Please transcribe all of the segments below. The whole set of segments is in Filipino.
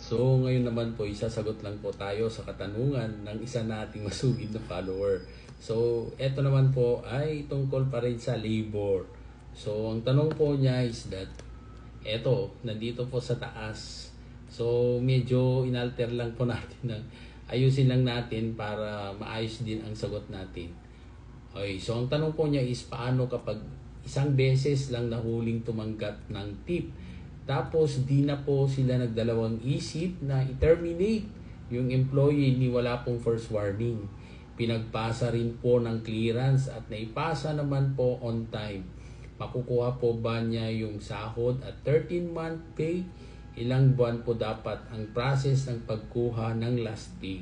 So ngayon naman po, isasagot lang po tayo sa katanungan ng isa nating masugid na follower. So eto naman po ay tungkol pa rin sa labor. So ang tanong po niya is that, eto, nandito po sa taas. So medyo inalter lang po natin na ayusin lang natin para maayos din ang sagot natin. Okay, so ang tanong po niya is paano kapag isang beses lang nahuling tumanggap ng tip, tapos di na po sila nagdalawang isip na i-terminate yung employee ni wala pong first warning. Pinagpasa rin po ng clearance at naipasa naman po on time. Makukuha po ba niya yung sahod at 13-month pay? Ilang buwan po dapat ang process ng pagkuha ng last pay?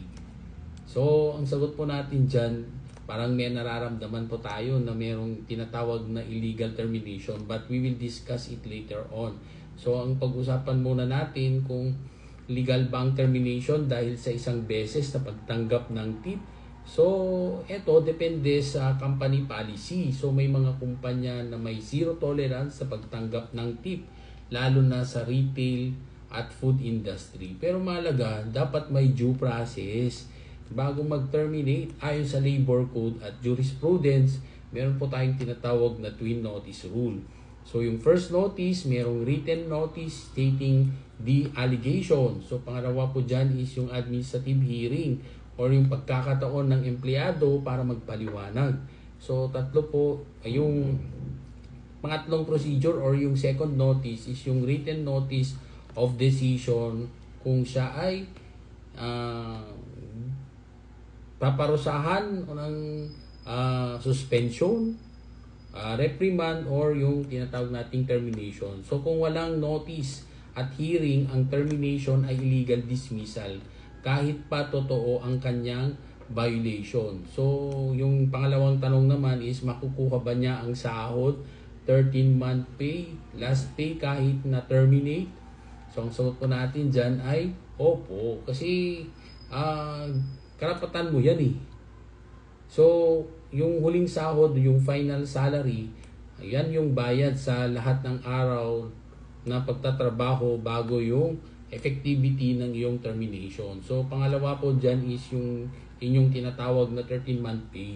So, ang sagot po natin dyan, parang may nararamdaman po tayo na mayroong tinatawag na illegal termination, but we will discuss it later on. So, ang pag-usapan muna natin kung legal ba ang termination dahil sa isang beses na pagtanggap ng tip. So, eto depende sa company policy. So, may mga kumpanya na may zero tolerance sa pagtanggap ng tip, lalo na sa retail at food industry. Pero mahalaga, dapat may due process bago mag-terminate. Ayon sa labor code at jurisprudence, meron po tayong tinatawag na twin notice rule. So yung first notice, merong written notice stating the allegation. So pangalawa po dyan is yung administrative hearing or yung pagkakataon ng empleyado para magpaliwanag. So tatlo po, yung pangatlong procedure or yung second notice is yung written notice of decision kung siya ay paparusahan ng suspension, reprimand, or yung tinatawag nating termination. So kung walang notice at hearing, ang termination ay illegal dismissal kahit pa totoo ang kanyang violation. So yung pangalawang tanong naman is makukuha ba niya ang sahod, 13-month pay, last pay kahit na terminate? So ang sagot po natin dyan ay opo, kasi karapatan mo yan eh. So yung huling sahod, yung final salary, yan yung bayad sa lahat ng araw na pagtatrabaho bago yung effectivity ng iyong termination. So pangalawa po dyan is yung inyong tinatawag na 13-month pay.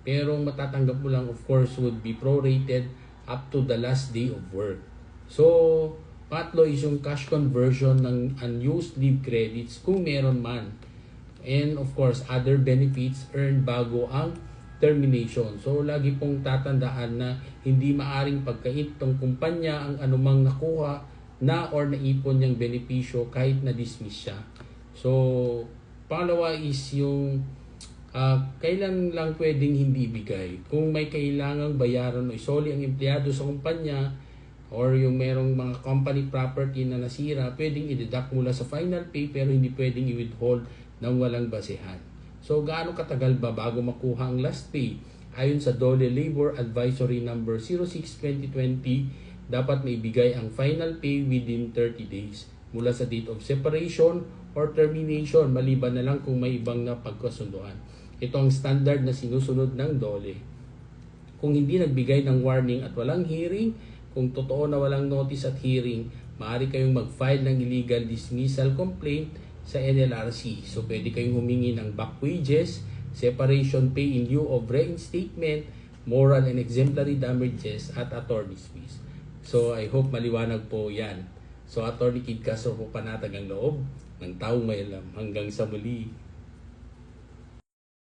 Pero matatanggap mo lang of course would be prorated up to the last day of work. So patlo is yung cash conversion ng unused leave credits kung meron man. And of course, other benefits earned bago ang termination. So lagi pong tatandaan na hindi maaring pagkait ng kumpanya ang anumang nakuha na or naipon niyang benepisyo kahit na-dismiss siya. So pangalawa is yung kailan lang pwedeng hindi ibigay. Kung may kailangang bayaran o isoli ang empleyado sa kumpanya, or yung merong mga company property na nasira, pwedeng i-deduct mula sa final pay pero hindi pwedeng i-withhold ng walang basehan. So gaano katagal ba bago makuha ang last pay? Ayon sa DOLE Labor Advisory Number 06-2020, dapat maibigay ang final pay within 30 days mula sa date of separation or termination, maliban na lang kung may ibang napagkasunduan. Ito ang standard na sinusunod ng DOLE. Kung hindi nagbigay ng warning at walang hearing, kung totoo na walang notice at hearing, maaari kayong mag-file ng illegal dismissal complaint sa NLRC. So pwede kayong humingi ng back wages, separation pay in lieu of reinstatement, moral and exemplary damages, at attorney's fees. So I hope maliwanag po yan. So Attorney Kid Castro po, panatag ang loob ng taong may alam. Hanggang sa muli.